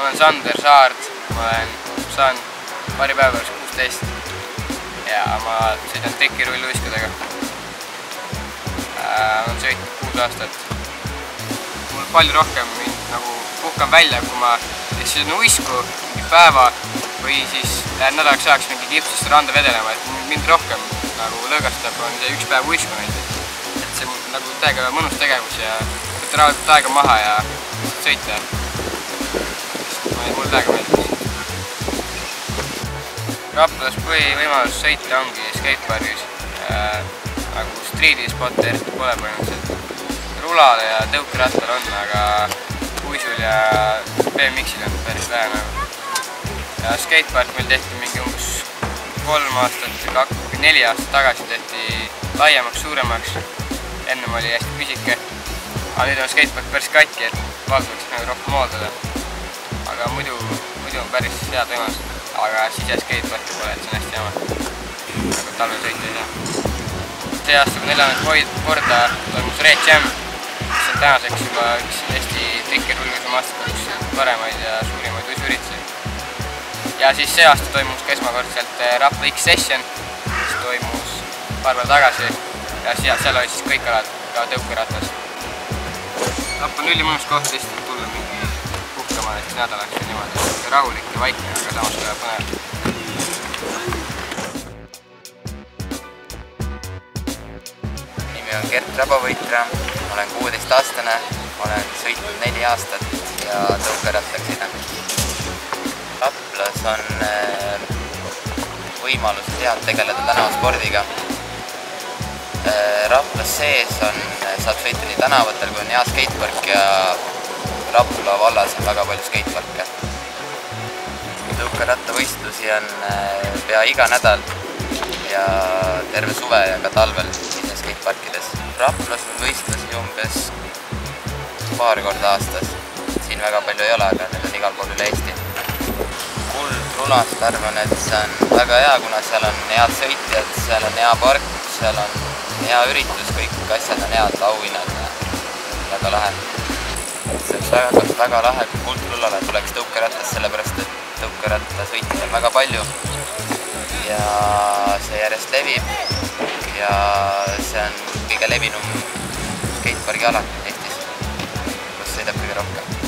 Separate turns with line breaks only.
ma olen Sander Saard, ma saan paari päeva pärast 16 ja ma sõidan tekirulluiskudega. Ma olen sõitnud 6 aastat. Mul palju rohkem nagu puhkan välja, kui ma sõidan uisku mingi päeva või siis lähen nädalaks ajaks mingi kipsust randa vedelema, et mind rohkem nagu lõõgastab on see üks päev uisku näiteks. Et see on nagu täiega mõnus tegevus ja võtta rahulikult aega maha ja sõita. Mulle täiega meeldib. Raplas põhivõimalus sõita ongi skatepargis. Nagu streedispotte eriti pole põhimõtteliselt. Rulal ja tõukerattal on, aga uisul ja BMX-il on päris vähe nagu. Ja skatepark meil tehti mingi umbes 3 aastat või 4 aastat tagasi tehti laiemaks, suuremaks. Ennem oli hästi pisike. Aga nüüd on skatepark päris katki, et valdavaks nagu rohkem hooldada. Aga muidu on päris head võimalused. Aga siseskateparki pole, et see on hästi jama. Nagu talvel sõita ei saa. See aasta 4. korda toimus Red Jam, mis on tänaseks juba üks Eesti trikirulluise maastikul üks paremaid ja suurimaid uisuüritusi. Ja siis see aasta toimus ka esmakordselt Rapla X-Session, mis toimus paar päeva tagasi ja seal olid siis kõik alad, ka tõukeratas. Rapla on ülimõnus koht lihtsalt tulla mingi puhkama näiteks nädalaks või niimoodi. Rahulik ja vaikne, aga samas ka põnev.
Nimi on Gert Rabavõitra, olen 16-aastane, olen sõitnud 4 aastat ja tõukerattaga sõidan. Raplas on võimalus head tegeleda tänavaspordiga. Raplas sees saab sõita nii tänavatel, kui on hea skatepark ja Rapla vallas on väga palju skateparke. Tõukerattavõistlusi on pea iga nädal ja terve suve ja ka talvel skateparkides. Raplas on võistlusi umbes paar korda aastas. Siin väga palju ei ole, aga need on igal pool üle Eesti. Kuldrulast arvan, et see on väga hea, kuna seal on head sõitjad, seal on hea park, seal on hea üritus, kõik asjad on head, auhinnad ja väga lahe. See oleks väga lahe, kui Kuldrullale tuleks tõukeratas, sellepärast et tõukerattasõitjaid on väga palju ja see järjest levib ja see on kõige levinum skatepargi ala Eestis, kus sõidab kõige rohkem.